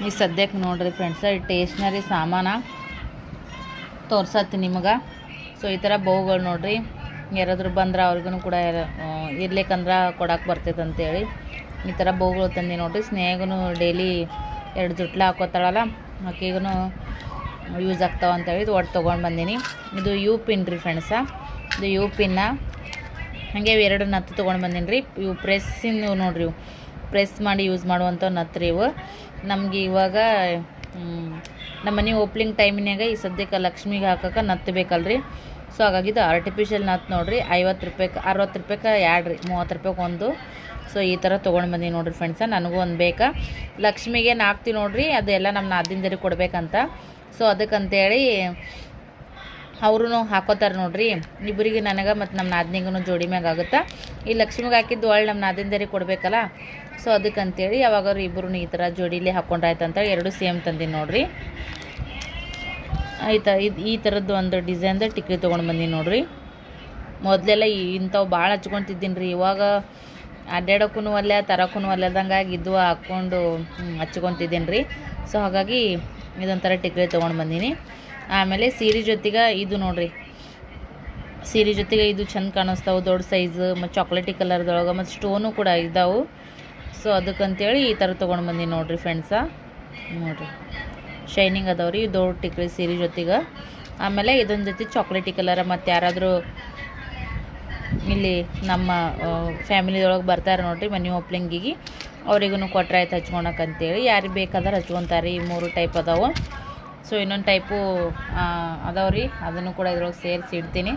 ಈ ಸದ್ಯಕ್ಕೆ ನೋಡ್ರಿ ಫ್ರೆಂಡ್ಸ, ಈ ಟೇಸ್ಟ್ನರಿ ಸಾಮಾನ ತೋರ್ಸತ್ತೀನಿ ನಿಮಗೆ. ಸೊ ಈ ಥರ ಬೌಗಳು ನೋಡ್ರಿ, ಯಾರಾದರೂ ಬಂದ್ರೆ ಅವ್ರಿಗೂ ಕೂಡ ಇರ್ಲಿಕ್ಕಂದ್ರೆ ಕೊಡಕ್ಕೆ ಬರ್ತೈತೆ ಅಂತೇಳಿ ಈ ಥರ ಬೌಗಳು ತಂದು ನೋಡ್ರಿ. ಸ್ನೇಹಗೂ ಡೈಲಿ 2 ಜುಟ್ಲ ಹಾಕೋತಾಳಲ್ಲ, ಆಕೆಗೂ ಯೂಸ್ ಆಗ್ತಾವೆ ಅಂತೇಳಿ ಇದು ಒಟ್ಟು ತೊಗೊಂಡು ಬಂದೀನಿ. ಇದು ಯು ಪಿನ್ ರೀ ಫ್ರೆಂಡ್ಸ, ಇದು ಯು ಪಿನ್ನ. ಹಾಗೆ 2 ನತ್ತು ತೊಗೊಂಡು ಬಂದೀನಿ ರೀ. ಇವು ಪ್ರೆಸ್ಸಿನ ನೋಡ್ರಿ, ಇವು ಪ್ರೆಸ್ ಮಾಡಿ ಯೂಸ್ ಮಾಡುವಂಥ ನತ್ತು ರೀ ಇವು. ನಮಗೆ ಇವಾಗ ನಮ್ಮ ಮನೆ ಓಪ್ನಿಂಗ್ ಟೈಮಿನಾಗ ಈ ಸದ್ಯಕ್ಕೆ ಲಕ್ಷ್ಮಿಗೆ ಹಾಕೋಕೆ ನತ್ತು ಬೇಕಲ್ರಿ. ಸೊ ಹಾಗಾಗಿದ್ದು ಆರ್ಟಿಫಿಷಿಯಲ್ ನತ್ತು ನೋಡ್ರಿ, 50 ರೂಪಾಯಿಗೆ 60 ರೂಪಾಯಿಗೆ 2 ರೀ, 30 ರೂಪಾಯಿಗೆ 1. ಸೊ ಈ ಥರ ತೊಗೊಂಡು ಬಂದೀನಿ ನೋಡ್ರಿ ಫ್ರೆಂಡ್ಸ. ನನಗೂ ಒಂದು ಬೇಕಾ, ಲಕ್ಷ್ಮಿಗೆ ಹಾಕ್ತೀವಿ ನೋಡ್ರಿ, ಅದೆಲ್ಲ ನಮ್ಮ ನಾದಿನದರಿಗೆ ಕೊಡಬೇಕಂತ. ಸೊ ಅದಕ್ಕಂತೇಳಿ ಅವ್ರೂ ಹಾಕೋತಾರೆ ನೋಡ್ರಿ, ಇಬ್ಬರಿಗೆ ನನಗೆ ಮತ್ತು ನಮ್ಮ ನಾದಿನಿಗೂ ಜೋಡಿ ಮ್ಯಾಗ ಆಗುತ್ತಾ. ಈ ಲಕ್ಷ್ಮಿಗೆ ಹಾಕಿದ್ದು ಒಳ್ಳೆ ನಮ್ಮ ನಾದಿನದರಿಗೆ ಕೊಡಬೇಕಲ್ಲ. ಸೊ ಅದಕ್ಕಂತೇಳಿ ಯಾವಾಗಾರು ಇಬ್ಬರು ಈ ಥರ ಜೋಡಿಲಿ ಹಾಕ್ಕೊಂಡ್ರಾಯ್ತು ಅಂತೇಳಿ 2 ಸೇಮ್ ತಂದೀನಿ ನೋಡ್ರಿ. ಆಯ್ತಾ, ಈ ಥರದ್ದು ಒಂದು ಡಿಸೈನ್ದು ಟಿಕ್ಲಿ ತೊಗೊಂಡು ಬಂದೀನಿ ನೋಡ್ರಿ. ಮೊದಲೆಲ್ಲ ಇಂಥವು ಭಾಳ ಹಚ್ಕೊತಿದ್ದೀನಿ ರೀ. ಇವಾಗ ಅಡ್ಡಾಡೋಕ್ಕೂ ಒಲ್ಲೆ, ತರೋಕ್ಕೂ ಒಲ್ಲೆದಂಗಾಗಿ ಇದ್ದು ಹಾಕ್ಕೊಂಡು ಹಚ್ಕೊತಿದ್ದೀನಿ ರೀ. ಸೊ ಹಾಗಾಗಿ ಇದೊಂಥರ ಟಿಕ್ಲಿ ತೊಗೊಂಡು ಬಂದೀನಿ. ಆಮೇಲೆ ಸೀರೆ ಜೊತೆಗೆ ಇದು ನೋಡ್ರಿ, ಸೀರೆ ಜೊತೆಗೆ ಇದು ಚಂದ ಕಾಣಿಸ್ತಾವೆ, ದೊಡ್ಡ ಸೈಜು ಮತ್ತು ಚಾಕ್ಲೇಟಿ ಕಲರ್ದೊಳಗೆ ಮತ್ತು ಸ್ಟೋನು ಕೂಡ ಇದ್ದಾವೆ. ಸೊ ಅದಕ್ಕಂತೇಳಿ ಈ ಥರ ತೊಗೊಂಡು ಬಂದೀನಿ ನೋಡ್ರಿ ಫ್ರೆಂಡ್ಸ. ನೋಡಿರಿ ಶೈನಿಂಗ್ ಅದಾವೆ ರೀ ದೊಡ್ಡ ಟಿಕ್ಲಿ ಸೀರೆ ಜೊತೆಗೆ. ಆಮೇಲೆ ಇದೊಂದು ಜೊತೆ ಚಾಕ್ಲೇಟಿ ಕಲರ, ಮತ್ತು ಯಾರಾದರೂ ಇಲ್ಲಿ ನಮ್ಮ ಫ್ಯಾಮಿಲಿದೊಳಗೆ ಬರ್ತಾರೆ ನೋಡ್ರಿ ಮನೆ ಓಪ್ನಿಂಗಿಗೆ, ಅವ್ರಿಗೂ ಕೊಟ್ರೆ ಆಯ್ತು ಹಚ್ಕೊಳಕ್ಕಂತೇಳಿ. ಯಾರಿಗೆ ಬೇಕಾದ್ರೆ ಹಚ್ಕೊತಾರೆ ರೀ. 3 ಟೈಪ್ ಅದಾವೆ. ಸೊ ಇನ್ನೊಂದು ಟೈಪು ಅದಾವೆ ರೀ, ಅದನ್ನು ಕೂಡ ಇದ್ರೊಳಗೆ ಸೇರಿಸಿ ಇಡ್ತೀನಿ,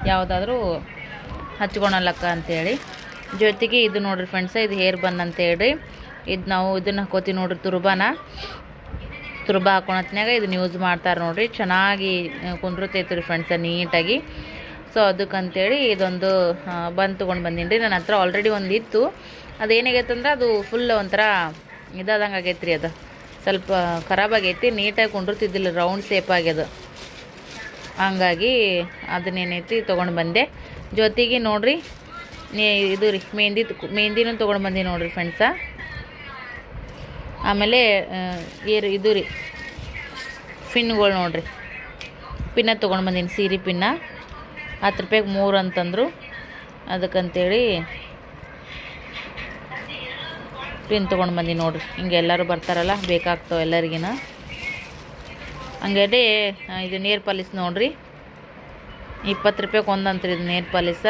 ಯಾವುದಾದ್ರೂ ಹಚ್ಕೊಳಲ್ಲಕ್ಕ ಅಂತೇಳಿ. ಜೊತೆಗೆ ಇದು ನೋಡ್ರಿ ಫ್ರೆಂಡ್ಸ, ಇದು ಹೇರ್ ಬನ್ ಅಂತೇಳಿ, ಇದು ನಾವು ಇದನ್ನು ಹಾಕೋತೀವಿ ನೋಡ್ರಿ, ತುರ್ಬ ಹಾಕೊಳತ್ನಾಗ ಇದನ್ನು ಯೂಸ್ ಮಾಡ್ತಾರೆ ನೋಡ್ರಿ. ಚೆನ್ನಾಗಿ ಕುಂದ್ರತೈತೆ ರೀ ಫ್ರೆಂಡ್ಸ, ನೀಟಾಗಿ. ಸೊ ಅದಕ್ಕಂತೇಳಿ ಇದೊಂದು ಬಂದು ತೊಗೊಂಡು ಬಂದೀನಿ ರೀ. ನನ್ನ ಹತ್ರ ಆಲ್ರೆಡಿ ಒಂದು ಇತ್ತು, ಅದೇನಾಗೈತೆ ಅಂದ್ರೆ ಅದು ಫುಲ್ ಒಂಥರ ಇದಾದಂಗೆ ಆಗೈತೆ ರೀ, ಅದು ಸ್ವಲ್ಪ ಖರಾಬಾಗೈತಿ, ನೀಟಾಗಿ ಕುಂಡಿರ್ತಿದ್ದಿಲ್ಲ, ರೌಂಡ್ ಶೇಪ್ ಆಗ್ಯದ. ಹಂಗಾಗಿ ಅದನ್ನೇನೈತಿ ತೊಗೊಂಡು ಬಂದೆ. ಜೊತೆಗೆ ನೋಡ್ರಿ ಇದು ರೀ ಮೆಹಂದಿನೂ ತೊಗೊಂಡು ಬಂದಿ ನೋಡ್ರಿ ಫ್ರೆಂಡ್ಸ. ಆಮೇಲೆ ಇದು ರೀ ಪಿನ್ಗಳು ನೋಡ್ರಿ, ಪಿನ್ನ ತೊಗೊಂಡು ಬಂದೀನಿ, ಸೀರೆ ಪಿನ್ನ 10 ರೂಪಾಯಿಗೆ 3 ಅಂತಂದರು. ಅದಕ್ಕಂತೇಳಿ ಪಿನ್ ತೊಗೊಂಡು ಬಂದೀನಿ ನೋಡ್ರಿ. ಹಿಂಗೆ ಎಲ್ಲರೂ ಬರ್ತಾರಲ್ಲ, ಬೇಕಾಗ್ತಾವೆ ಎಲ್ಲರಿಗಿನ. ಹಂಗೇ ಇದು ನೇರ್ ಪಾಲಿಸ್ ನೋಡ್ರಿ, 20 ರೂಪಾಯಿಗೆ 1 ಅಂತ್ರಿ ಇದು ನೇರ್ ಪಾಲಿಸ.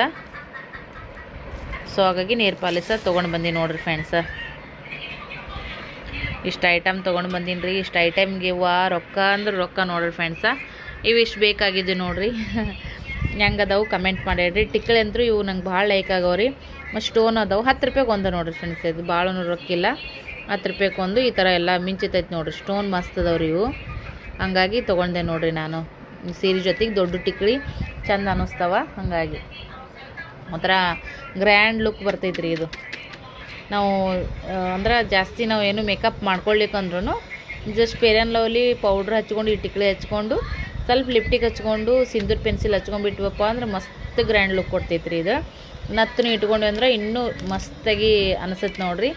ಸೊ ಹಾಗಾಗಿ ನೇರ್ ಪಾಲಿಸ ತೊಗೊಂಡು ಬಂದೀನಿ ನೋಡ್ರಿ ಫ್ರೆಂಡ್ಸ. ಇಷ್ಟು ಐಟಮ್ ತೊಗೊಂಡು ಬಂದೀನಿ ರೀ. ಇಷ್ಟು ಐಟಮ್ಗೆ ರೊಕ್ಕ ಅಂದ್ರೆ ರೊಕ್ಕ ನೋಡ್ರಿ ಫ್ರೆಂಡ್ಸ. ಇವಿಷ್ಟು ಬೇಕಾಗಿದ್ದು ನೋಡ್ರಿ. ಹೆಂಗೆ ಅದಾವೆ ಕಮೆಂಟ್ ಮಾಡಿಡ್ರಿ. ಟಿಕ್ಲೆ ಅಂತೂ ಇವು ನಂಗೆ ಭಾಳ ಲೈಕ್ ಆಗವ್ರಿ. ಮತ್ತು ಸ್ಟೋನ್ ಅದಾವೆ, 10 ರೂಪಾಯಿಗೆ 1 ನೋಡ್ರಿ ಫ್ರೆಂಡ್ಸ್. ಇದು ಭಾಳೂ ರೊಕ್ಕಿಲ್ಲ, 10 ರೂಪಾಯಿಗೆ 1. ಈ ಥರ ಎಲ್ಲ ಮಿಂಚಿತೈತೆ ನೋಡ್ರಿ, ಸ್ಟೋನ್ ಮಸ್ತ್ ಅದಾವ್ರಿ ಇವು. ಹಂಗಾಗಿ ತೊಗೊಂಡೆ ನೋಡ್ರಿ ನಾನು. ಸೀರೆ ಜೊತೆಗೆ ದೊಡ್ಡ ಟಿಕ್ಲಿ ಚಂದ ಅನ್ನಿಸ್ತಾವ. ಹಾಗಾಗಿ ಒಂಥರ ಗ್ರ್ಯಾಂಡ್ ಲುಕ್ ಬರ್ತೈತೆ ರೀ ಇದು. ನಾವು ಅಂದ್ರೆ ಜಾಸ್ತಿ ನಾವು ಏನು ಮೇಕಪ್ ಮಾಡ್ಕೊಳ್ಲಿಕ್ಕಂದ್ರೂ just fair and lovely powder ಹಚ್ಕೊಂಡು, ಈ ಟಿಕ್ಲಿ ಹಚ್ಕೊಂಡು, ಸ್ವಲ್ಪ ಲಿಪ್ಟಿಕ್ ಹಚ್ಕೊಂಡು, ಸಿಂದೂರ್ ಪೆನ್ಸಿಲ್ ಹಚ್ಕೊಂಡ್ಬಿಟ್ವಪ್ಪ ಅಂದ್ರೆ ಮಸ್ತ್ ಗ್ರ್ಯಾಂಡ್ ಲುಕ್ ಕೊಡ್ತೈತೆ ರೀ ಇದು. ನತ್ತನ್ನು ಇಟ್ಕೊಂಡ್ವಿ ಅಂದ್ರೆ ಇನ್ನೂ ಮಸ್ತಾಗಿ ಅನಿಸುತ್ತೆ ನೋಡ್ರಿ.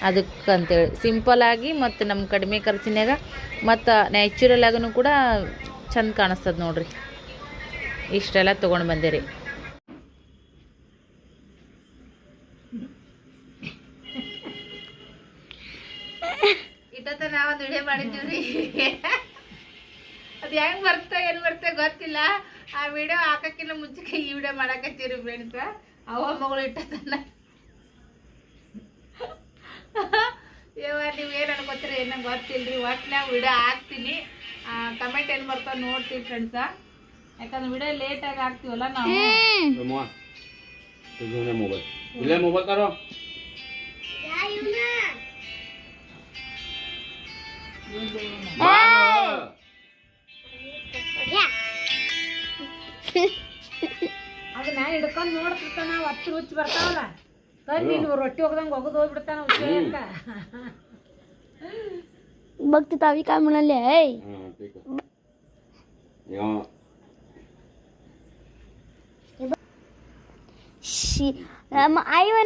ಅದಕ್ಕಂತೇಳಿ ಸಿಂಪಲ್ಲಾಗಿ ಮತ್ತು ನಮ್ಮ ಕಡಿಮೆ ಖರ್ಚಿನಾಗ ಮತ್ತು ನ್ಯಾಚುರಲ್ ಆಗೂ ಕೂಡ ಚಂದ ಕಾಣಿಸ್ತದೆ ನೋಡ್ರಿ. ಇಷ್ಟೆಲ್ಲ ತೊಗೊಂಡು ಬಂದೆ ರೀ. ಇತ್ತ ನಾವೊಂದು ವಿಡಿಯೋ ಮಾಡಿದ್ದೀವಿ ರೀ. ಅದು ಹೆಂಗೆ ಬರ್ತಾ ಏನು ಬರ್ತಾ ಗೊತ್ತಿಲ್ಲ. ಆ ವಿಡಿಯೋ ಹಾಕಕ್ಕಿಂತ ಮುಂಚೆಗೆ ಈ ವಿಡಿಯೋ ಮಾಡಕತ್ತೀವಿ ಫ್ರೆಂಡ್ಸ. ಅವ ಮಗಳು ಇಟ್ಟತನ ನೀವು ಏನು ಅನ್ಕೋತೀರಿ ಏನೋ ಗೊತ್ತಿಲ್ಲ ರೀ. ಒಟ್ಟಿನಾಗ ವಿಡಿಯೋ ಹಾಕ್ತೀನಿ, ಕಮೆಂಟ್ ಏನು ಬರ್ತಾವ ನೋಡ್ತೀವಿ ಫ್ರೆಂಡ್ಸ. ಯಾಕಂದ್ರೆ ವಿಡಿಯೋ ಲೇಟಾಗಿ ಹಾಕ್ತೀವಲ್ಲ ನಾವು. ಅದನ್ನ ಹಿಡ್ಕೊಂಡು ನೋಡ್ತಿರ್ತಾನ, ಹೊತ್ತು ಹುಚ್ಚಿ ಬರ್ತಾವಲ್ಲ, ನೀನು ರೊಟ್ಟಿ ಹೋಗ್ದಂಗೆ ಒಗದು ಹೋಗ್ಬಿಡ್ತಾನ ಹುಚ್ಚ. बघते तावी काय म्हणाले आई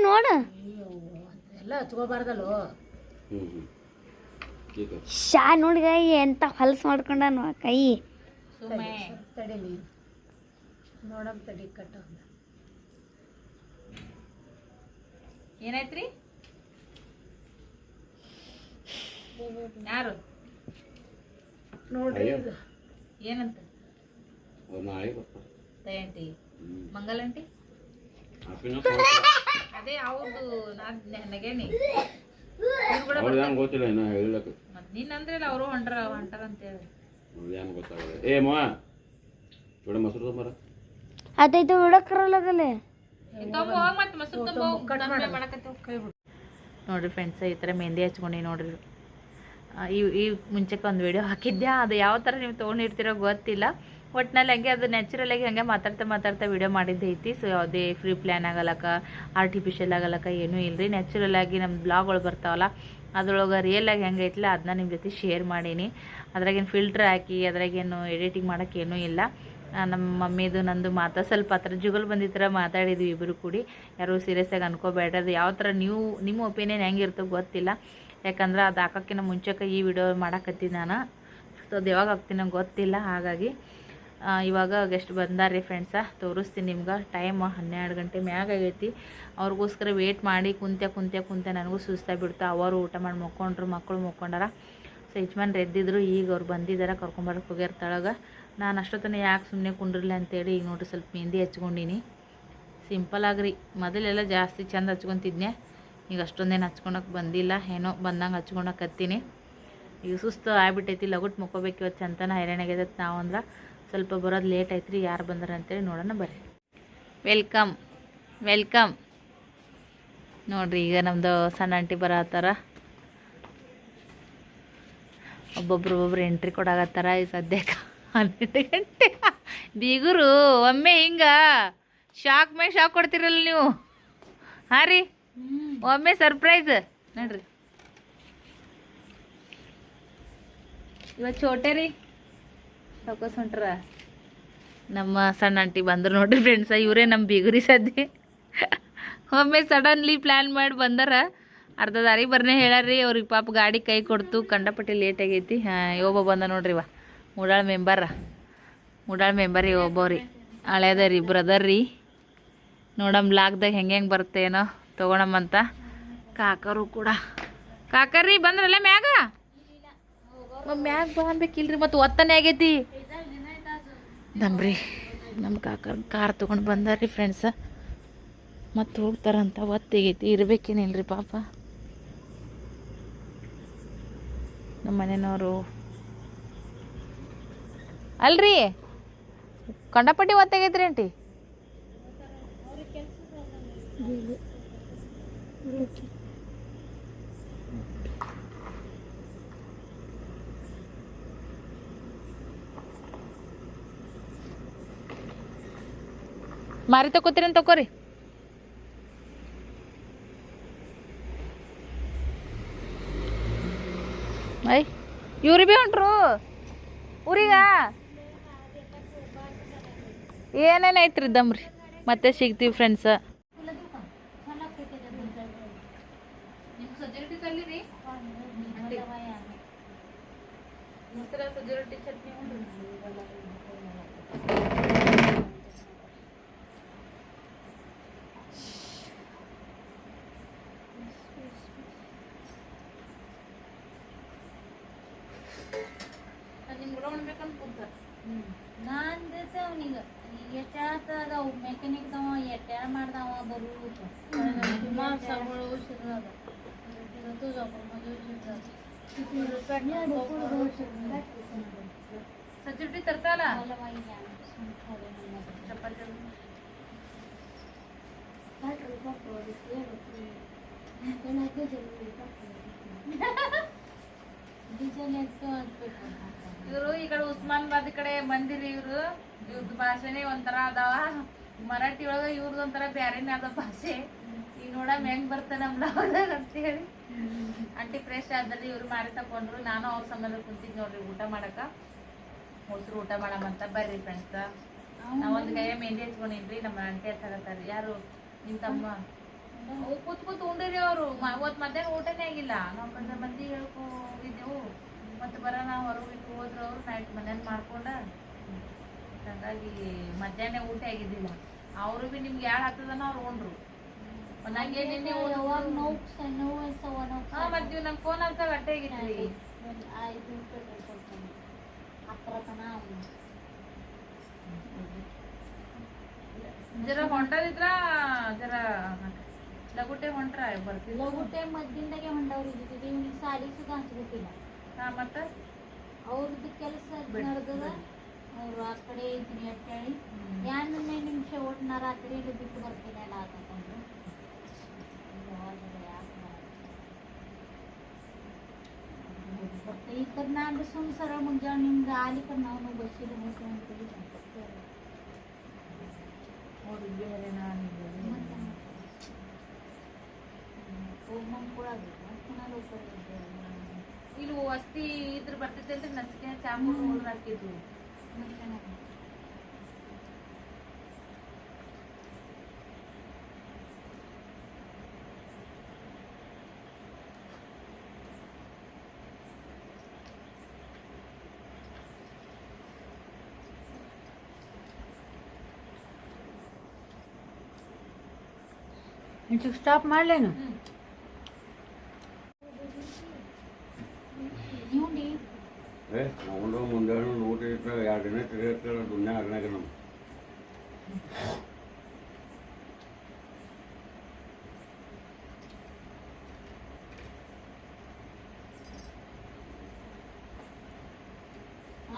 ನೋಡ ಎಲ್ಲ ಹಚ್ಕೋಬಾರ್ದಲ್ಲೋ. ಶಾ ನೋಡ್ಗ ಎಂತ ಹೊಲಸು ಮಾಡ್ಕೊಂಡಾನು ಕೈ ಸುಮ್ಮನೆ ತಡೀನಿ ನೋಡಮ್ ತಡಿ ಕಟ್ಟ ಏನಾಯ್ತ್ರಿ ಯಾರು ನೋಡ್ರಿ ಇದು ಏನಂತ ನಾಳೆ ಬರ್ತಾರೆ ದಯಾಂಟಿ ಮಂಗಲಂಟಿ ಅದೇ ಅವ್ರದ್ದು ನಗೇನಿ ಅವ್ರು ಏನು ಗೊತ್ತಿಲ್ಲ ಇನ್ನು ಹೇಳಕ್ಕೆ ಮತ್ತೆ ನೀನ್ ಅಂದ್ರಲ್ಲ ಅವರು ಹೊಂಟಾರ ಅಂತೇಳಿ ಅವ್ರು ಏನು ಗೊತ್ತಾಗಲ್ಲ ಏ ಮಾವ ಥೋಡೆ ಮೊಸರು ತೊಂಬರ ಅದೈದು ಹುಡಕ್ರಲ್ಲಗಲೆ ಮತ್ತೆ ಮೊಸರು ಮಾಡಕತ್ತೇವ್ ನೋಡ್ರಿ ಫ್ರೆಂಡ್ಸ್ ಈ ಥರ ಮೆಹಂದಿ ಹಚ್ಕೊಂಡು ನೋಡ್ರಿ ಈ ಮುಂಚೆಗೆ ಒಂದು ವಿಡಿಯೋ ಹಾಕಿದ್ದೆ ಅದು ಯಾವ ಥರ ನೀವು ತೊಗೊಂಡಿರ್ತೀರೋ ಗೊತ್ತಿಲ್ಲ ಒಟ್ಟಿನಲ್ಲಿ ಹಂಗೆ ಅದು ನ್ಯಾಚುರಲಾಗಿ ಹಂಗೆ ಮಾತಾಡ್ತಾ ವಿಡಿಯೋ ಮಾಡಿದ್ದೆ ಐತಿ ಸೊ ಯಾವುದೇ ಫ್ರೀ ಪ್ಲ್ಯಾನ್ ಆಗಲಕ್ಕ ಆರ್ಟಿಫಿಷಿಯಲ್ ಆಗಲಕ್ಕ ಏನೂ ಇಲ್ಲರಿ ನ್ಯಾಚುರಲಾಗಿ ನಮ್ಮ ಬ್ಲಾಗ್ಗಳು ಬರ್ತಾವಲ್ಲ ಅದ್ರೊಳಗೆ ರಿಯಲಾಗಿ ಹೆಂಗೆ ಐತಿಲ್ಲ ಅದನ್ನ ನಿಮ್ಮ ಜೊತೆ ಶೇರ್ ಮಾಡೀನಿ ಅದ್ರಾಗೇನು ಫಿಲ್ಟ್ರ್ ಹಾಕಿ ಅದ್ರಾಗೇನು ಎಡಿಟಿಂಗ್ ಮಾಡೋಕ್ಕೇನೂ ಇಲ್ಲ ನಮ್ಮ ಮಮ್ಮಿದು ನಂದು ಸ್ವಲ್ಪ ಆ ಥರ ಜುಗಲ್ ಬಂದಿದ್ದ ಮಾತಾಡಿದ್ವಿ ಇಬ್ಬರು ಕೂಡಿ ಯಾರೂ ಸೀರಿಯಸ್ಸಾಗಿ ಅನ್ಕೋಬೇಡ್ರಿ ಅದು ಯಾವ ಥರ ನಿಮ್ಮ ಒಪಿನಿಯನ್ ಹೆಂಗಿರ್ತೋ ಗೊತ್ತಿಲ್ಲ ಯಾಕಂದ್ರೆ ಅದು ಹಾಕೋಕ್ಕಿಂತ ಮುಂಚೆಗೆ ಈ ವಿಡಿಯೋ ಮಾಡಾಕತ್ತೀನಿ ನಾನು ಸೊ ಅದು ಯಾವಾಗ ಹಾಕ್ತೀನಿ ನಂಗೆ ಗೊತ್ತಿಲ್ಲ ಹಾಗಾಗಿ ಇವಾಗ ಗೆಸ್ಟ್ ಬಂದಾರ್ರಿ ಫ್ರೆಂಡ್ಸ ತೋರಿಸ್ತೀನಿ ನಿಮ್ಗೆ ಟೈಮ್ 12 ಗಂಟೆ ಮ್ಯಾಗ ಆಗೈತಿ ಅವ್ರಿಗೋಸ್ಕರ ವೇಟ್ ಮಾಡಿ ಕುಂತೆ ನನಗೂ ಸುಸ್ತಾಗ್ಬಿಡ್ತು ಅವರು ಊಟ ಮಾಡಿ ಮಕ್ಕೊಂಡ್ರು ಮಕ್ಕಳು ಮಕ್ಕೊಂಡಾರ ಸೊ ಯಜಮಾನ್ರು ಎದ್ದಿದ್ರು ಈಗ ಅವ್ರು ಬಂದಿದ್ದಾರೆ ಕರ್ಕೊಂಬರಕ್ಕೆ ಹೋಗ್ಯಾರ ತಳಗೆ ನಾನು ಅಷ್ಟೊತ್ತನೇ ಯಾಕೆ ಸುಮ್ಮನೆ ಕುಂಡ್ರಿಲ್ಲ ಅಂತೇಳಿ ಈಗ ನೋಡ್ರಿ ಸ್ವಲ್ಪ ಮೆಹಂದಿ ಹಚ್ಕೊಂಡೀನಿ ಸಿಂಪಲ್ ಆಗ್ರಿ ಮೊದಲೆಲ್ಲ ಜಾಸ್ತಿ ಚಂದ ಹಚ್ಕೊತಿದ್ನೆ ಈಗ ಅಷ್ಟೊಂದೇನು ಹಚ್ಕೊಳಕ್ಕೆ ಬಂದಿಲ್ಲ ಏನೋ ಬಂದಂಗೆ ಹಚ್ಕೊಳಕತ್ತೀನಿ ಈಗ ಸುಸ್ತು ಆಗ್ಬಿಟ್ಟೈತಿ ಲಗುಟ್ ಮುಕ್ಕೋಬೇಕು ಇವತ್ತು ಚಂತನ ಹೈರಾಣಾಗೈತೆ ನಾವು ಅಂದ್ರೆ ಸ್ವಲ್ಪ ಬರೋದು ಲೇಟ್ ಐತ್ರಿ ಯಾರು ಬಂದಾರ ಅಂತೇಳಿ ನೋಡೋಣ ಬರ್ರಿ ವೆಲ್ಕಮ್ ನೋಡ್ರಿ ಈಗ ನಮ್ಮದು ಸಣ್ಣ ಆಂಟಿ ಬರತ್ತಾರ ಒಬ್ಬೊಬ್ರು ಎಂಟ್ರಿ ಕೊಡಾಕತ್ತಾರ ಈ ಸದ್ಯಕ್ಕೆ 12 ಗಂಟೆ ಬೀಗರು ಒಮ್ಮೆ ಹಿಂಗ ಶಾಕ್ ಮೇಲೆ ಶಾಕ್ ಕೊಡ್ತಿರಲ್ಲ ನೀವು ಹಾಂ ರೀ ಒಮ್ಮೆ ಸರ್ಪ್ರೈಸ್ ನೋಡ್ರಿ ಇವತ್ತು ಚೋಟೆ ರೀ ಸಾಕೋಸ್ ಹೊಂಟ್ರ ನಮ್ಮ ಸಣ್ಣ ಆಂಟಿ ಬಂದ್ರು ನೋಡ್ರಿ ಫ್ರೆಂಡ್ಸ ಇವರೇ ನಮ್ಮ ಬೀಗುರಿ ಸದ್ಯ ಒಮ್ಮೆ ಸಡನ್ಲಿ ಪ್ಲ್ಯಾನ್ ಮಾಡಿ ಬಂದಾರ ಅರ್ಧ ದಾರಿ ಬರ್ನೇ ಹೇಳ್ಯಾರ್ರಿ ಅವ್ರಿಗೆ ಪಾಪ ಗಾಡಿ ಕೈ ಕೊಡ್ತು ಕಂಡಪಟ್ಟಿ ಲೇಟ್ ಆಗೈತಿ ಒಬ್ಬ ಬಂದ ನೋಡ್ರಿ ಮುಡಾಳ ಮೆಂಬರ್ ಒಬ್ಬವ್ರಿ ಹಳೇದ ರೀ ಬ್ರದರ್ ರೀ ನೋಡಮ್ ಲಾಗ್ದಾಗ ಹೆಂಗೆ ಬರ್ತೇನೋ ತೊಗೊಳಮ್ಮಂತ ಕಾಕರು ಕೂಡ ಕಾಕರ್ರಿ ಬಂದ್ರಲ್ಲ ಮ್ಯಾಗ ಬರ್ಬೇಕಿಲ್ರಿ ಮತ್ತು ಒತ್ತನೇ ಆಗೈತಿ ನಮ್ರಿ ನಮ್ಮ ಕಾಕರ್ ಕಾರ್ ತೊಗೊಂಡು ಬಂದಾರ್ರಿ ಫ್ರೆಂಡ್ಸ ಮತ್ತು ಹೋಗ್ತಾರಂತ ಒತ್ತಿಗೈತಿ ಇರ್ಬೇಕೇನಿಲ್ರಿ ಪಾಪ ನಮ್ಮ ಮನೆಯವರು ಅಲ್ರಿ ಕಂಡಪಟ್ಟಿ ಒತ್ತಾಗೈತ್ರಿ ಆಂಟಿ ಮಾರಿ ತಗೋತೀರಿ ಅಂತ ತಗೋರಿ ಐ ಇವ್ರಿ ಭೀ ಹೊಂಟ್ರು ಊರಿಗ ಏನೇನೈತ್ರಿ ದಮ್ರಿ ಮತ್ತೆ ಸಿಗ್ತೀವಿ ಫ್ರೆಂಡ್ಸ ನಾನ್ದೈತೆ ಅವನಿಗೆ ಎಟ್ಟಾತ ಅದಾವ ಮೆಕ್ಯಾನಿಕ್ದವ ಎಟ್ಟಾರ ಮಾಡ್ದವ ಬರುತ್ತ ಸಜ್ಜುಟ್ಟಿ ತರ್ತಾಲ ಡೀಸೆಲ್ ಎಷ್ಟು ಹಾಕ್ಬೇಕು ಇವರು ಈ ಕಡೆ ಉಸ್ಮಾನಾಬಾದ್ ಕಡೆ ಮಂದಿರಿ ಇವ್ರದ್ದು ಭಾಷೆನೇ ಒಂಥರ ಅದಾವ ಮರಾಠಿ ಒಳಗ ಇವ್ರದ್ದು ಒಂಥರ ಬ್ಯಾರೇನೇ ಅದ ಭಾಷೆ ಈಗ ನೋಡಮ್ ಹೆಂಗ್ ಬರ್ತಾನೆ ನಮ್ಮ ಲಾಭದಾಗ ಅಂತೇಳಿ ಆಂಟಿ ಫ್ರೆಶ್ ಆದ್ರಿ ಇವ್ರು ಮಾರಿ ತಕೊಂಡ್ರು ನಾನು ಅವ್ರ ಸಂಬಂಧ ಕುಂತಿದ್ ನೋಡ್ರಿ ಊಟ ಮಾಡಕ ಮೊಸರು ಊಟ ಮಾಡಮಂತ ಬರ್ರಿ ಫ್ರೆಂಡ್ಸ್ ನಾವೊಂದು ಕೈಯ ಮೆಹಂದಿ ಹಚ್ಕೊಂಡಿನ್ರಿ ನಮ್ಮ ಆಂಟಿ ಹಚ್ಚಾಕತ್ತಾರ್ರಿ ಯಾರು ನಿಮ್ ತಮ್ಮ ಕೂತ್ ಉಂಡ್ರಿ ಅವ್ರು ಅವತ್ತು ಮಧ್ಯಾಹ್ನ ಊಟನೇ ಆಗಿಲ್ಲ ನಾವು 10 ಮಂದಿ ಹೇಳ್ಕೊ ಹೋಗಿದ್ದೆವು ಮತ್ತೆ ಬರೋಣ ಹೊರಗೆ ಬಿಟ್ಟು ಹೋದ್ರು ಅವ್ರು ನೈಟ್ ಮನೇಲಿ ಮಾಡ್ಕೊಂಡ ಹಂಗಾಗಿ ಮಧ್ಯಾಹ್ನ ಊಟ ಆಗಿದ್ದಿಲ್ಲ. ಅವರು ಭೀ ನಿಮ್ಗೆ ಯಾರು ಹತ್ತದನ ಅವ್ರು ಉಂಡ್ರು. ನಂಗೆ ನಿನ್ನೆ ಯಾವಾಗ ನೋವು ಸಣ್ಣ ಮತ್ತೆ ನೀವು ನನ್ನ ಫೋನ್ ಹಚ್ಚಾಗ ಅಟ್ಟೆ ಆಗಿದ್ರಿ. 5 ರೂಪಾಯಿ ಕೊಡ್ತಾನೆ ಹತ್ರ ತನ ಜರ ಹೊಂಟದಿದ್ರ ಜರ ಲಗುಟೆ ಹೊಂಟ್ರ ಬರ್ತಿಲ್ಲ. ಲಗುಟೆ ಮದ್ದಿಂದಾಗೆ ಹೊಂಡವ್ರು ಇದ್ದಿದ್ದು ಇವ್ನಿಗೆ ಸಾಲಿ ಸುದ್ದ ಹಚ್ಬೇಕಿಲ್ಲ. ಮತ್ತೆ ಅವ್ರದ್ದು ಕೆಲಸ ನಡೆದದ. ಅವ್ರು ಆ ಕಡೆ ಇದ್ದೀನಿ ಅಂತ ಹೇಳಿ ಯಾರು ನಿಮಿಷ ಒಟ್ಟು ನಾ ರಾತ್ರಿ ಬಿಟ್ಟು ಬರ್ತೀನಿ ಅಲ್ಲ ಅಂತಂದ್ರು. ಈ ಕಡೆ ನಾನು ಸುಮ್ ಸರ ಮುಂಜಾನೆ ನಿಮ್ಗೆ ಆಲಿಕ ನಾವು ಬಸ್ಸಿಗೆ ಹೋಗ್ತೀವಿ ನೋಡಿ ಬೇರೆ ನಾನು ಕೂಡ ಇಲ್ಲಿ ವಸ್ತಿ ಇದ್ರ ಬರ್ತೈತೆ ಅಂತ ನಸಿಕೆ ಚಾಮುಂಡಿ ಹೋದ್ರ ಹಾಕಿದ್ವಿ. ಸ್ಟಾಪ್ ಮಾಡ್ಲೇನು? ನೀವು ನಾವು ಮುಂದೆ ಊಟ ಇಟ್ಟು 2 ದಿನ ತಿರುಗಿರ್ತಾರೆ ದುನ್ಯಾ ಅರ್ನಾಗ ನಮ್ಮ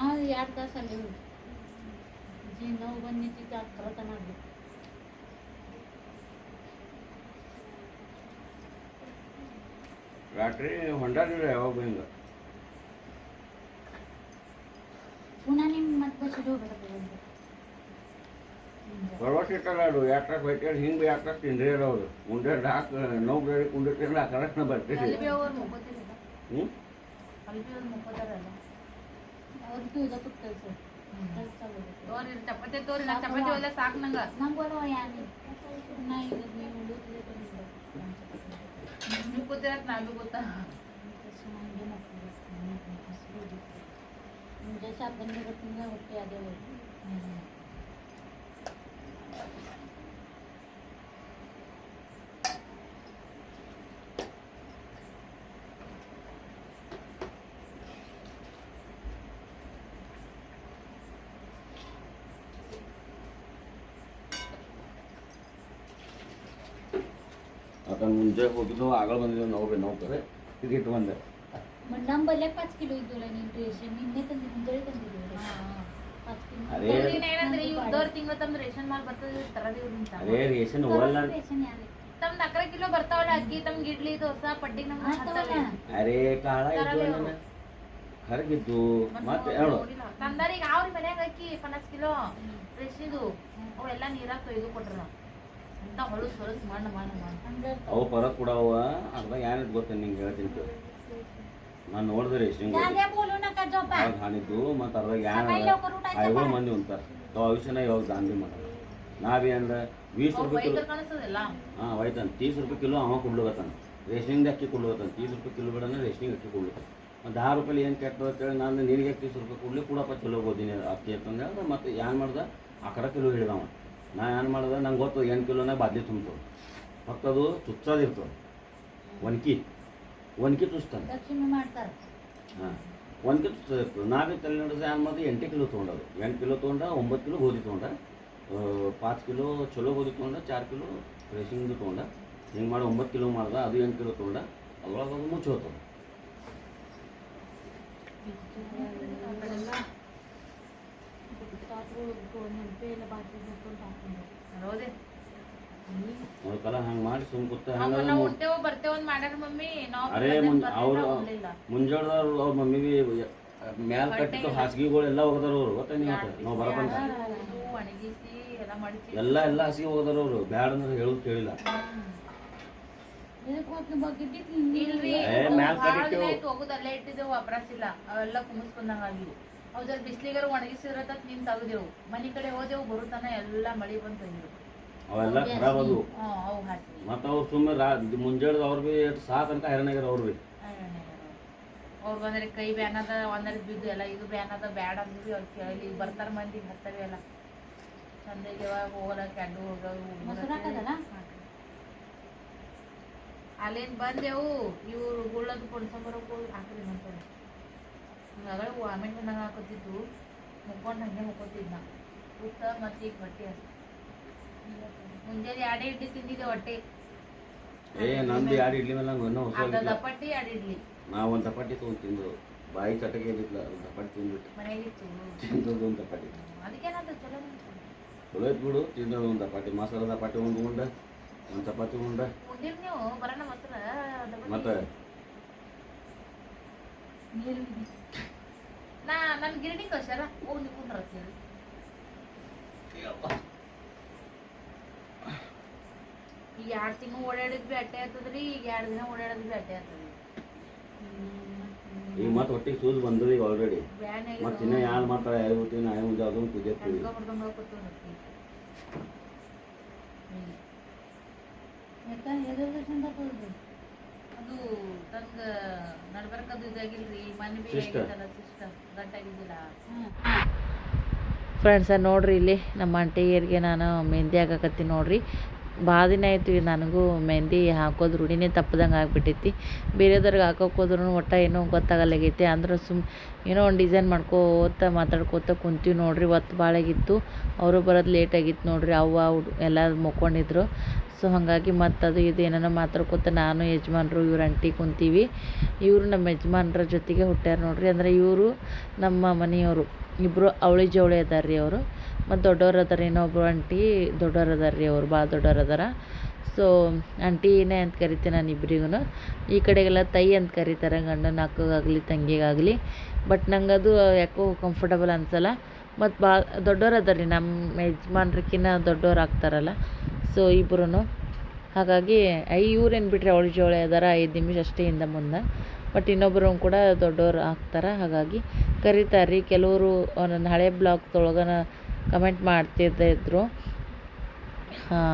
ಹಾಂ 2 ತಾಸು ಅಲ್ಲಿ ನೋವು ಬಂದಿತ್ತು ಬರತನ ಆಗ್ಬೇಕು. ರಾತ್ರಿ ಹೊಂಡಾಡಿದ್ರೆ ಯಾವಾಗ ಹಿಂಗ ಪುನಃ ನಿಮ್ಮ ಮತ್ತೆ ಬಸ್ಸಿಗೆ ಹೋಗ್ಬೇಕು. ಪರವತ್ತು ಇಟ್ಟಲ್ಲ ಅದು ಯಾತ್ರಾಕ್ ಹೋಯ್ತಾರೆ ಹಿಂಗೆ ಯಾತ್ರಾಕ್ ತಿಂದ್ರಿ ಅವ್ರು ಮುಂದೆ ಹಾಕಿ ನೋವು ಬೇರೆ ಕುಂಡಿರ್ತಿರಲ್ಲ ಆ ಕಡೆನ ಬರ್ತೀರಿ. ಅಲ್ಬಿ ಅವ್ರು ಮುಕ್ಕೋತಿರಲ್ಲ, ಹ್ಞೂ ಅಲ್ಬಿ ಅವ್ರು ಮುಕ್ಕೋತಾರಲ್ಲ ಅವ್ರದ್ದು ಇದಕ್ಕೆ ಕೆಲಸ ತೋರಿ ಚಪಾತಿ ತೋರಿ ನಾ ಚಪಾತಿ ಒಳ್ಳೆ ಸಾಕು ನಂಗೆ. ನಂಗೆ ಯಾನಿ ನಾ ಇದು ನೀವು ನೀವು ಕೂತಿರಕ್ ನಾವೂ ಗೊತ್ತಾ. ಮುಂಜಾನೆ ಶಾಪ್ದಂಗ ಬರ್ತೀನಿ ಹೊಟ್ಟೆ ಅದೇ ಹೋಗಿ आता ಮುಂಜೆ ಹೋಗಿದ್ದು ಆಗಳ ಬಂದಿದ್ದು ನೋವು ಕರೆ ಇದಕ್ಕೆ ಬಂದೆ. ನಮ್ಮ ಬಲ್ಲೆ 5 ಕಿಲೋ ಇದ್ದಲ್ಲ ನೀನು ರೇಷನ್ ನಿನ್ನೆ ತಂದು ಮುಂಜಾನೆ ತಂದಿದ್ದೀವಿ 5 ಕಿಲೋ. ಅರೇ ಏನಂದ್ರೆ ಇವ್ರದವ್ರ ತಿಂಗಳ ತಮ್ಮ ರೇಷನ್ ಮಾಲ್ ಬರ್ತದೆ ತರದಿವ್ರಿಂದ. ಅರೇ ರೇಷನ್ ಹೋಗಲ್ಲ ರೇಷನ್ ಯಾರು ತಮ್ದು 11 ಕಿಲೋ ಬರ್ತಾವಲ್ಲ ಅಕ್ಕಿ ತಮ್ಗೆ ಇಡ್ಲಿ ದೋಸೆ ಪಡ್ಡಿ ನಮ್ಗೆ ಹತ್ತವೆ. ಅರೇ ಕಾಳ ಇದ್ದು ನನ್ನ ಹರಗಿದ್ದು ಮತ್ತೆ ಹೇಳು ತಂದಾರೀಗ ಅವ್ರ ಮನ್ಯಾಗ ಅಕ್ಕಿ 50 ಕಿಲೋ ರೇಷನಿದು ಅವೆಲ್ಲ ನೀರಾಗ ತೊಯ್ದು ಕೊಟ್ರ ಅಂತ ಹೊಳಸು ಹೊಳಸು ಮಣ್ಣು ಮಣ್ಣು ಮಣ್ಣು ಹಂಗೆ ಅವು ಪರ ಕೊಡವ ಅರ್ಧ ಏನಿದ್ ಗೊತ್ತ ನಿಂಗೆ ಹೇಳ್ತೀನಿ ನಾನು ನೋಡಿದ್ರೆ ರೇಷನ್ ज़्यादा बोलो ना का जो पा ಹಾನಿದ್ದು ಮತ್ತು ಅರ್ಧ ಏನ सकाळी लवकर उठायचं 5 ಮಂದಿ ಉಂಟಾರ ಆಯುಷ್ಯನ ಇವಾಗ ದಾನ್ ಬಿ ಮಾಡ ನಾವೇ ಅಂದ್ರೆ 20 ರೂಪಾಯಿ ಕಿಲೋ ಕಾಣಿಸ್ತದಲ್ಲ. ಹಾಂ ಹೋಯ್ತಾನೆ 30 ರೂಪಾಯಿ ಕಿಲೋ ಅವ ಕೊಡ್ಲುಗತ್ತಾನ ರೇಷನಿಂದ ಅಕ್ಕಿ ಕೊಡ್ಲುಗತ್ತಾನ 30 ರೂಪಾಯಿ ಕಿಲೋ ಬಿಡೋಣ ರೇಷನಿಗೆ ಅಕ್ಕಿ ಕೊಡ್ಲುತ್ತಾನೆ. ಮತ್ತು 10 ರೂಪಾಯಿ ಏನು ಕೆಟ್ಟದ ಅಂತೇಳಿ ನಾನು ನಿನಗೆ 30 ರೂಪಾಯಿ ಕೊಡ್ಲಿ ಕೂಡಪ್ಪ ಚಲೋ ಓದಿನಿ ಅಕ್ಕಿ ಅಂತಂದು ಹೇಳ್ದೆ. ಮತ್ತು ಏನು ಮಾಡ್ದೆ 11 ಕಿಲೋ ಹಿಡಿದವ. ನಾ ಏನು ಮಾಡ್ದೆ ನಂಗೆ ಗೊತ್ತು 8 ಕಿಲೋನ ಬಾದ್ಲಿ ತುಂಬ್ತವೆ ಮತ್ತು ಅದು ಚುಚ್ಚೋದಿರ್ತದೆ ಒನ್ಕಿ ಚುಚ್ತಾನೆ. दक्षिण में ಮಾಡ್ತಾರೆ ಹಾಂ ಒನ್ಕಿ ಚುಚ್ಚೋದಿರ್ತದೆ. ನಾವೇ ತಲೆ ನಡೆದ ಏನು ಮಾಡಿದೆ 8 ಕಿಲೋ ತೊಗೊಂಡದು 8 ಕಿಲೋ ತೊಗೊಂಡ 9 ಕಿಲೋ ಗೋಧಿ ತೊಗೊಂಡ 5 ಕಿಲೋ ಚಲೋ ಗೋಧಿ ತೊಗೊಂಡ 4 ಕಿಲೋ ರೇಷನ್ದು ತೊಗೊಂಡ ಹಿಂಗೆ ಮಾಡಿ 9 ಕಿಲೋ ಮಾಡ್ದೆ. ಅದು 8 ಕಿಲೋ ತೊಗೊಂಡ ಅದ್ರೊಳಗೆ ಅದು ಮುಚ್ಚೋತದೆ. ನೆನಪೆಲ್ಲ ಬಾಕಿ ಮಾಡ್ಕೊಂಡು ಹಾಕೊಂಡು ಹೌದೇ ಅದಕ್ಕೆಲ್ಲ ಹಂಗೆ ಮಾಡಿ ಸುಮ್ ಕೂತ ನಾವು ಹಂಗೆ ಹುಟ್ಟೇವೋ ಬರ್ತೇವೋ ಅಂತ ಮಾಡ್ಯಾರ ಮಮ್ಮಿ. ನಾವು ಅರೇ ಅವ್ರು ಮುಂಜಾಡ್ದವ್ರು ಅವ್ರ ಮಮ್ಮಿಗೆ ಮ್ಯಾಲ ಕಟ್ಟಿದ್ದು ಹಾಸಿಗೆಗಳೆಲ್ಲ ಹೋಗದಾರ ಅವ್ರು ಗೊತ್ತಾ ನೀವು ನಾವು ಬರಬಂದ ಒಣಗಿಸಿ ಎಲ್ಲ ಮಡಿಸಿ ಎಲ್ಲ ಹಾಸಿಗೆ ಹೋಗದಾರ ಅವರು ಬ್ಯಾಡ ಅಂದ್ರೆ ಹೇಳೋದು ಕೇಳಿಲ್ಲ. ಇದಕ್ಕೆ ಹೋಗಿ ಬಗ್ಗಿಟ್ಟು ಇಲ್ರಿ ಮ್ಯಾಲ್ ಭಾಳ ಕಟ್ಟಿಟ್ಟು ದಿನ ಆಯ್ತು ಹೋಗುದು ಅಲ್ಲೇ ಇಟ್ಟಿದ್ದೆವು ಅಪ್ರಾಸಿಲ್ಲ ಅವೆಲ್ಲ ಕುಮಿಸ್ಕೊಂಡಂಗಾಗಿ ಅವ್ ಜರ ಬಿಸ್ಲಿಗಾರ ಒಣಗಿಸಿರತ್ತ ನಿನ್ ತೆಗ್ದೇವು ಮನಿ ಕಡೆ ಹೋದೆವು ಬರುತ್ತಾನ ಎಲ್ಲ ಮಳಿ ಬಂದು ತಂದ್ರು ಅವೆಲ್ಲ ಖರಾಬ್ ಅದು. ಅವು ಹಾಕಿ ಮತ್ತು ಅವ್ರು ಸುಮ್ಮನೆ ಮುಂಜಾಡ್ದು ಅವ್ರು ಭೀ ಎಷ್ಟು ಸಾಕು ಅಂತ ಹೈರಾಣಾಗ್ಯಾರ ಅವ್ರು ಭೀ ಅವ್ರು ಬಂದರೆ ಕೈ ಬ್ಯಾನದ ಒಂದರ ಬಿದ್ದು ಎಲ್ಲ ಇದು ಬ್ಯಾನದ ಬ್ಯಾಡ ಅಂದ್ವಿ ಅವ್ರು ಕೇಳಿ ಈಗ ಬರ್ತಾರೆ ಮಂದಿಗೆ ಹತ್ತವೆ ಎಲ್ಲ ಚಂದಗೆ ಯಾವಾಗ ಹೋಗಲಕ್ಕೆ ಅಡ್ಡು ಮೊಸರು ಹಾಕದಲ್ಲ? ಅಲ್ಲೇನು ಬಂದೆವು ಇವ್ರು ಗುಳ್ಳದು ಕೊಡ್ಸಂಬರಕ್ಕೆ ಹೋಗಿ ಹಾಕಿದ್ವಿ ಅಂತಾರೆ ಹಾಗಾಗಿ ಆಮೇಲೆ ಬಂದಂಗೆ ಹಾಕೋತಿದ್ದು ಮುಕ್ಕೊಂಡು ಹಂಗೆ ಮುಕ್ಕೋತಿದ್ದ ಊಟ ಮತ್ತು ಈಗ ಹೊಟ್ಟೆ ಅಷ್ಟೆ ಮುಂಜಾನೆ 2 ಇಡ್ಲಿ ತಿಂದಿದ್ದೆ ಹೊಟ್ಟೆ ನಂದು 2 ಇಡ್ಲಿ ಮೇಲೆ ನಂಗೆ ಇನ್ನೂ ಹೊಸ ಅರ್ಧ ದಪ್ಪಟ್ಟಿ 2 ಇಡ್ಲಿ ನಾ ಒಂದು ಚಪಾತಿ ತೊಗೊಂಡು ತಿಂದು ಬಾಯಿ ಚಟಕ್ಕೆ ಇದ್ದಿಲ್ಲ ಒಂದು ಚಪಾತಿ ತಿಂದ್ಬಿಟ್ಟು ಮನೆಯಾಗಿತ್ತು ತಿಂದದ್ದು ಒಂದು ಚಪಾತಿ ಅದಕ್ಕೇನಂತ ಚಲೋ ಚಲೋ ಐತೆ ಬಿಡು ತಿಂದದ್ದು ಒಂದು ಚಪಾತಿ ಮಸಾಲ ಚಪಾತಿ ಒಂದು ಚಪಾತಿ ಉಂಡ ಉಂಡಿರ್ ನೀವು ಬರೋಣ ಮೊಸರ ಮತ್ತೆ ನನ್ನ ಗಿರಣಿ ಕಳ್ಸ್ಯಾರ ಹೋಗಿ ನೀವು ಕುಂದ್ರತ್ತೀರಿ ಈಗ 2 ತಿಂಗಳು ಓಡಾಡಿದ್ವಿ ಅಟ್ಟೆ ಆಗ್ತದ್ರಿ ಈಗ 2 ದಿನ ಓಡಾಡಿದ್ವಿ ಅಟ್ಟೆ ಆಗ್ತದ್ರಿ ಈಗ ಮತ್ತೆ ಹೊಟ್ಟಿಗೆ ಸೂಜ್ ಬಂದದ ಈಗ ಆಲ್ರೆಡಿ ಬ್ಯಾನ್ ಮತ್ತೆ ಇನ್ನೂ ಯಾರು ಮಾಡ್ತಾರೆ ಯಾರು ಗೊತ್ತಿ ನಾ ಮುಂದೆ ಅದನ್ನು ಕುದಿಯತ್ತೀವಿ ಅದು ತಂಗ ನಡ್ಬರ್ಕದು ಇದಾಗಿಲ್ರಿ ಮನೆ ಬಿ ಆಗಿದ್ದಲ್ಲ ಸಿಸ್ಟಮ್ ಗಂಟಾಗಿದ್ದಿಲ್ಲ ಫ್ರೆಂಡ್ಸ ನೋಡ್ರಿ ಇಲ್ಲಿ ನಮ್ಮ ಆಂಟಿಯರಿಗೆ ನಾನು ಮೆಹಂದಿ ಹಾಕಕತ್ತೀನಿ ನೋಡ್ರಿ ಭಾಳ ದಿನ ಆಯ್ತು ಈಗ ನನಗೂ ಮೆಹಂದಿ ಹಾಕೋದು ರೂಢಿನೇ ತಪ್ಪದಂಗೆ ಆಗ್ಬಿಟ್ಟೈತಿ ಬೇರೆದವ್ರಿಗೆ ಹಾಕೋಕೆ ಹೋದ್ರೂ ಒಟ್ಟು ಏನೂ ಗೊತ್ತಾಗಲ್ಲಾಗೈತಿ ಅಂದ್ರೆ ಏನೋ ಒಂದು ಡಿಸೈನ್ ಮಾತಾಡ್ಕೋತ ಕುಂತೀವಿ ನೋಡ್ರಿ ಒತ್ತು ಭಾಳ ಆಗಿತ್ತು ಅವರು ಬರೋದು ಲೇಟ್ ಆಗಿತ್ತು ನೋಡ್ರಿ ಅವ್ವ ಎಲ್ಲ ಮಕ್ಕೊಂಡಿದ್ರು ಸೊ ಹಾಗಾಗಿ ಮತ್ತು ಅದು ಇದು ಏನೇನೋ ಮಾತಾಡ್ಕೋತ ನಾನು ಯಜಮಾನ್ರು ಇವ್ರ ಅಂಟಿ ಕುಂತೀವಿ ಇವರು ನಮ್ಮ ಯಜಮಾನ್ರ ಜೊತೆಗೆ ಹುಟ್ಟ್ಯಾರ ನೋಡ್ರಿ ಅಂದರೆ ಇವರು ನಮ್ಮ ಮನೆಯವರು ಇಬ್ಬರು ಅವಳಿ ಜವಳಿ ಅದಾರ ರೀ ಅವರು ಮತ್ತು ದೊಡ್ಡವ್ರು ಅದಾರ ಇನ್ನೊಬ್ರು ಆಂಟಿ ದೊಡ್ಡವ್ರು ಅದಾರ ರೀ ಅವ್ರು ಭಾಳ ದೊಡ್ಡವ್ರು ಅದಾರ ಸೊ ಆಂಟಿನೇ ಅಂತ ಕರಿತೀನಿ ನಾನು ಇಬ್ಬರಿಗೂ ಈ ಕಡೆಗೆಲ್ಲ ತೈ ಅಂತ ಕರೀತಾರೆ ಗಂಡನ ಅಕ್ಕಗಾಗಲಿ ತಂಗಿಗಾಗಲಿ ಬಟ್ ನಂಗೆ ಅದು ಯಾಕೋ ಕಂಫರ್ಟಬಲ್ ಅನ್ಸಲ್ಲ ಮತ್ತು ಭಾಳ ದೊಡ್ಡವ್ರು ಅದಾರ ರೀ ನಮ್ಮ ಯಜಮಾನ್ರಕ್ಕಿಂತ ದೊಡ್ಡವ್ರು ಆಗ್ತಾರಲ್ಲ ಸೊ ಇಬ್ಬರೂ ಹಾಗಾಗಿ ಇವ್ರೇನು ಬಿಟ್ಟರೆ ಅವಳಿ ಜೋಳಿ ಅದಾರ 5 ನಿಮಿಷ ಅಷ್ಟೇ ಹಿಂದ ಮುಂದೆ ಬಟ್ ಇನ್ನೊಬ್ಬರು ಕೂಡ ದೊಡ್ಡವ್ರು ಆಗ್ತಾರೆ ಹಾಗಾಗಿ ಕರೀತಾರೆ ರೀ ಕೆಲವರು ನನ್ನ ಹಳೆ ಬ್ಲಾಗ್ದೊಳಗನ ಕಮೆಂಟ್ ಮಾಡ್ತಿರ್ತಾಯಿದ್ರು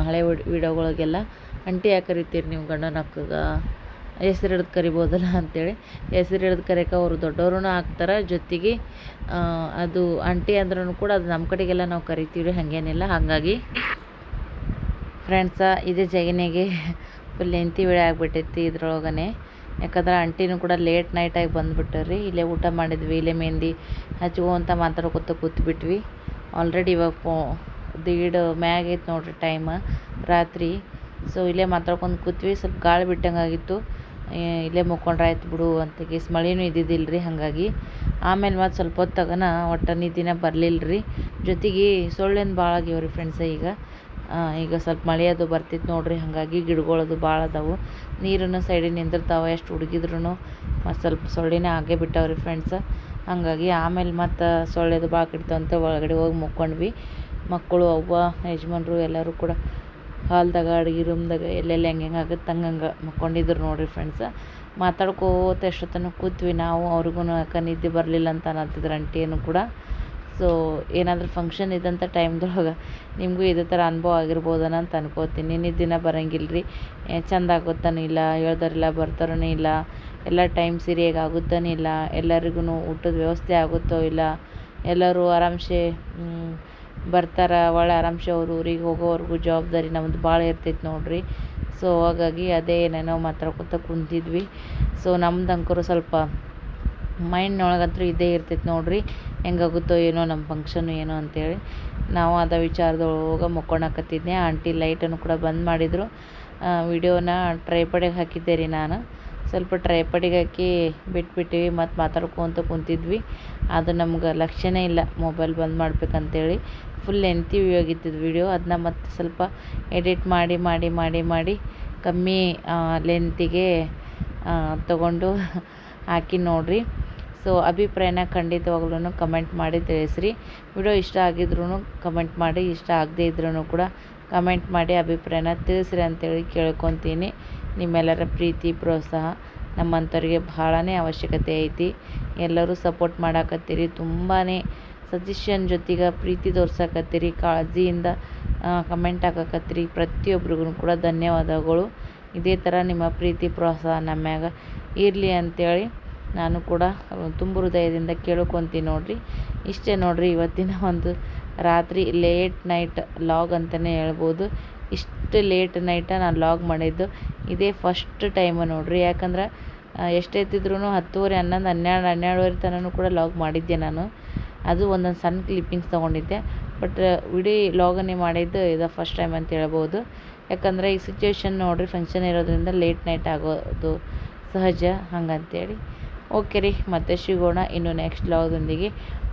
ಹಳೆ ವಿಡಿಯೋಗಳಿಗೆಲ್ಲ ಆಂಟಿ ಯಾಕೆ ಕರಿತೀರಿ ನೀವು ಗಂಡನ ಅಕ್ಕಗ ಹೆಸ್ರು ಹಿಡ್ದು ಕರಿಬೋದಲ್ಲ ಅಂಥೇಳಿ ಹೆಸ್ರು ಹಿಡ್ದು ಕರೆಯೋಕೆ ಅವರು ದೊಡ್ಡವ್ರೂ ಆಗ್ತಾರೆ ಜೊತೆಗೆ ಅದು ಆಂಟಿ ಅಂದ್ರೂ ಕೂಡ ಅದು ನಮ್ಮ ಕಡೆಗೆಲ್ಲ ನಾವು ಕರಿತೀವಿ ರೀ ಹಾಗೇನಿಲ್ಲ ಹಾಗಾಗಿ ಫ್ರೆಂಡ್ಸ ಇದೇ ಜಗನಿಗೆ ಫುಲ್ ಲೆಂತಿ ವಿಡಿಯೋ ಆಗಿಬಿಟ್ಟೈತಿ ಇದ್ರೊಳಗನೆ ಯಾಕಂದ್ರೆ ಆಂಟಿನೂ ಕೂಡ ಲೇಟ್ ನೈಟಾಗಿ ಬಂದುಬಿಟ್ಟವ್ರಿ ಇಲ್ಲೇ ಊಟ ಮಾಡಿದ್ವಿ ಇಲ್ಲೇ ಮೆಹಂದಿ ಹಚ್ಕೊಂತ ಮಾತಾಡ್ಕೊತ ಕೂತ್ಬಿಟ್ವಿ ಆಲ್ರೆಡಿ ಇವಾಗ 1:30 ಮ್ಯಾಗ ಐತೆ ನೋಡ್ರಿ ಟೈಮ್ ರಾತ್ರಿ ಸೊ ಇಲ್ಲೇ ಮಾತಾಡ್ಕೊಂಡು ಕೂತ್ವಿ ಸ್ವಲ್ಪ ಗಾಳಿ ಬಿಟ್ಟಂಗಾಗಿತ್ತು ಇಲ್ಲೇ ಮುಕ್ಕೊಂಡ್ರೆ ಆಯ್ತು ಬಿಡು ಅಂತ ಕೇಸ್ ಮಳೆನೂ ಇದ್ದಿದ್ದಿಲ್ಲ ರೀ ಹಾಗಾಗಿ ಆಮೇಲೆ ಮತ್ತು ಸ್ವಲ್ಪ ಹೊತ್ತಾಗನ ಒಟ್ಟು ನಿದ್ದಿನ ಬರಲಿಲ್ಲ ರೀ ಜೊತೆಗೆ ಸೊಳ್ಳೆನ ಭಾಳ ಆಗ್ಯಾವ್ರಿ ಫ್ರೆಂಡ್ಸ ಈಗ ಸ್ವಲ್ಪ ಮಳೆ ಅದು ಬರ್ತಿತ್ತು ನೋಡ್ರಿ ಹಾಗಾಗಿ ಗಿಡಗಳದು ಭಾಳ ಅದಾವು ನೀರನ್ನು ಸೈಡಿಗೆ ನಿಂದಿರ್ತಾವೆ ಎಷ್ಟು ಹುಡುಗಿದ್ರು ಮತ್ತು ಸ್ವಲ್ಪ ಸೊಳ್ಳೆನೇ ಆಗೇ ಬಿಟ್ಟಾವ್ರಿ ಫ್ರೆಂಡ್ಸ ಹಾಗಾಗಿ ಆಮೇಲೆ ಮತ್ತು ಸೊಳ್ಳೆದು ಭಾಳ ಕಿಡ್ತಾವಂತ ಒಳಗಡೆ ಹೋಗಿ ಮುಕ್ಕೊಂಡ್ವಿ ಮಕ್ಕಳು ಅವ್ವ ಯಜಮಾನ್ರು ಎಲ್ಲರೂ ಕೂಡ ಹಾಲ್ದಾಗ ಅಡುಗೆ ರೂಮ್ದಾಗ ಎಲ್ಲೆಲ್ಲಿ ಹೆಂಗೆ ಆಗುತ್ತೆ ಹಂಗಂಗೆ ಮಕ್ಕೊಂಡಿದ್ರು ನೋಡಿರಿ ಫ್ರೆಂಡ್ಸ ಮಾತಾಡ್ಕೋತ ಎಷ್ಟೊತ್ತನೂ ಕೂತ್ವಿ ನಾವು ಅವ್ರಿಗೂ ಯಾಕೆ ನಿದ್ದೆ ಬರಲಿಲ್ಲ ಅಂತ ಅನ್ನತ್ತಿದ್ರು ಆಂಟಿಯನ್ನು ಕೂಡ ಸೊ ಏನಾದರೂ ಫಂಕ್ಷನ್ ಇದ್ದಂಥ ಟೈಮ್ದೊಳಗೆ ನಿಮಗೂ ಇದೇ ಥರ ಅನುಭವ ಆಗಿರ್ಬೋದನ ಅಂತ ಅನ್ಕೋತೀನಿ ನಿದ್ದಿನ ಬರೋಂಗಿಲ್ಲ ರೀ ಚೆಂದ ಆಗುತ್ತಾನೂ ಇಲ್ಲ ಹೇಳ್ದಾರಿಲ್ಲ ಬರ್ತಾರೂ ಇಲ್ಲ ಎಲ್ಲ ಟೈಮ್ ಸರಿಯಾಗಿ ಆಗುತ್ತಾನೂ ಇಲ್ಲ ಎಲ್ಲರಿಗೂ ಊಟದ ವ್ಯವಸ್ಥೆ ಆಗುತ್ತೋ ಇಲ್ಲ ಎಲ್ಲರೂ ಆರಾಮ್ಸೆ ಬರ್ತಾರೆ ಒಳ್ಳೆ ಆರಾಮ್ಸೆ ಅವ್ರ ಊರಿಗೆ ಹೋಗೋವರೆಗೂ ಜವಾಬ್ದಾರಿ ನಮ್ಮದು ಭಾಳ ಇರ್ತೈತೆ ನೋಡಿರಿ ಸೊ ಹಾಗಾಗಿ ಅದೇ ಏನೇನೋ ಮಾತಾಡ್ಕೊತ ಕುಂತಿದ್ವಿ ಸೊ ನಮ್ದು ಅಂಕರು ಸ್ವಲ್ಪ ಮೈಂಡ್ನೊಳಗಂತೂ ಇದೇ ಇರ್ತೈತೆ ನೋಡಿರಿ ಹೆಂಗಾಗುತ್ತೋ ಏನೋ ನಮ್ಮ ಫಂಕ್ಷನು ಏನೋ ಅಂಥೇಳಿ ನಾವು ಅದ ವಿಚಾರದೊಳಗೆ ಮುಕ್ಕೊಳಕತ್ತಿದ್ದೆ ಆಂಟಿ ಲೈಟನ್ನು ಕೂಡ ಬಂದ್ ಮಾಡಿದರು ವಿಡಿಯೋನ ಟ್ರೈಪಡಿಗೆ ಹಾಕಿದ್ದೆ ರೀ ನಾನು ಸ್ವಲ್ಪ ಟ್ರೈಪಡಿಗೆ ಹಾಕಿ ಬಿಟ್ಬಿಟ್ಟಿವಿ ಮತ್ತು ಮಾತಾಡ್ಕೊತ ಕುಂತಿದ್ವಿ ಅದು ನಮ್ಗೆ ಲಕ್ಷ್ಯನೇ ಇಲ್ಲ ಮೊಬೈಲ್ ಬಂದ್ ಮಾಡ್ಬೇಕಂತೇಳಿ ಫುಲ್ ಲೆಂತಿ ಆಗಿತ್ತಿದ್ದು ವಿಡಿಯೋ ಅದನ್ನ ಮತ್ತು ಸ್ವಲ್ಪ ಎಡಿಟ್ ಮಾಡಿ ಮಾಡಿ ಮಾಡಿ ಮಾಡಿ ಕಮ್ಮಿ ಲೆಂತಿಗೆ ತಗೊಂಡು ಹಾಕಿ ನೋಡಿರಿ ಸೊ ಅಭಿಪ್ರಾಯನ ಖಂಡಿತವಾಗ್ಲೂ ಕಮೆಂಟ್ ಮಾಡಿ ತಿಳಿಸ್ರಿ ವಿಡಿಯೋ ಇಷ್ಟ ಆಗಿದ್ರೂ ಕಮೆಂಟ್ ಮಾಡಿ ಇಷ್ಟ ಆಗದೇ ಇದ್ರೂ ಕೂಡ ಕಮೆಂಟ್ ಮಾಡಿ ಅಭಿಪ್ರಾಯನ ತಿಳಿಸ್ರಿ ಅಂತೇಳಿ ಕೇಳ್ಕೊತೀನಿ ನಿಮ್ಮೆಲ್ಲರ ಪ್ರೀತಿ ಪ್ರೋತ್ಸಾಹ ನಮ್ಮಂಥವ್ರಿಗೆ ಭಾಳನೇ ಅವಶ್ಯಕತೆ ಐತಿ ಎಲ್ಲರೂ ಸಪೋರ್ಟ್ ಮಾಡಾಕತ್ತೀರಿ ತುಂಬಾ ಸಜೆಷನ್ ಜೊತೆಗೆ ಪ್ರೀತಿ ತೋರ್ಸಕತ್ತೀರಿ ಕಾಳಜಿಯಿಂದ ಕಮೆಂಟ್ ಹಾಕಕತ್ತೀರಿ ಪ್ರತಿಯೊಬ್ರಿಗೂ ಕೂಡ ಧನ್ಯವಾದಗಳು ಇದೇ ಥರ ನಿಮ್ಮ ಪ್ರೀತಿ ಪ್ರೋತ್ಸಾಹ ನಮ್ಮ ಮ್ಯಾಗ ಇರಲಿ ಅಂಥೇಳಿ ನಾನು ಕೂಡ ತುಂಬ ಹೃದಯದಿಂದ ಕೇಳ್ಕೊತೀನಿ ನೋಡಿರಿ. ಇಷ್ಟೇ ನೋಡಿರಿ ಇವತ್ತಿನ ಒಂದು ರಾತ್ರಿ ಲೇಟ್ ನೈಟ್ ಲಾಗ್ ಅಂತಲೇ ಹೇಳ್ಬೋದು. ಇಷ್ಟು ಲೇಟ್ ನೈಟ ನಾನು ಲಾಗ್ ಮಾಡಿದ್ದು ಇದೇ ಫಸ್ಟ್ ಟೈಮ್ ನೋಡಿರಿ. ಯಾಕಂದ್ರೆ ಎಷ್ಟೈತಿದ್ರೂ 10:30, 11, 12, 12:30 ತನಕ ಕೂಡ ಲಾಗ್ ಮಾಡಿದ್ದೆ ನಾನು. ಅದು ಒಂದೊಂದು ಸಣ್ಣ ಕ್ಲಿಪ್ಪಿಂಗ್ಸ್ ತೊಗೊಂಡಿದ್ದೆ. ಬಟ್ ಇಡೀ ಲಾಗನ್ನೇ ಮಾಡಿದ್ದು ಇದು ಫಸ್ಟ್ ಟೈಮ್ ಅಂತ ಹೇಳ್ಬೋದು. ಯಾಕಂದರೆ ಈ ಸಿಚುವೇಶನ್ ನೋಡಿರಿ, ಫಂಕ್ಷನ್ ಇರೋದ್ರಿಂದ ಲೇಟ್ ನೈಟ್ ಆಗೋದು ಸಹಜ, ಹಂಗಂತೇಳಿ. ಓಕೆ ರೀ, ಮತ್ತೆ ಸಿಗೋಣ ಇನ್ನು ನೆಕ್ಸ್ಟ್ ಲಾಗ್ದೊಂದಿಗೆ.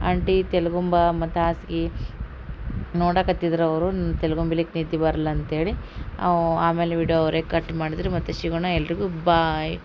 ಆಂಟಿ ತೆಲುಗುಂಬ ಮತ್ತು ಹಾಸಿಗೆ ನೋಡಕತ್ತಿದ್ರು ಅವರು, ತೆಲುಗುಂಬಿಲಿಕ್ಕೆ ನಿದ್ದೆ ಬರಲ್ಲ ಅಂತೇಳಿ. ಆಮೇಲೆ ವಿಡಿಯೋ ಅವರೇ ಕಟ್ ಮಾಡಿದ್ರು. ಮತ್ತೆ ಸಿಗೋಣ. ಎಲ್ರಿಗೂ ಬಾಯ್.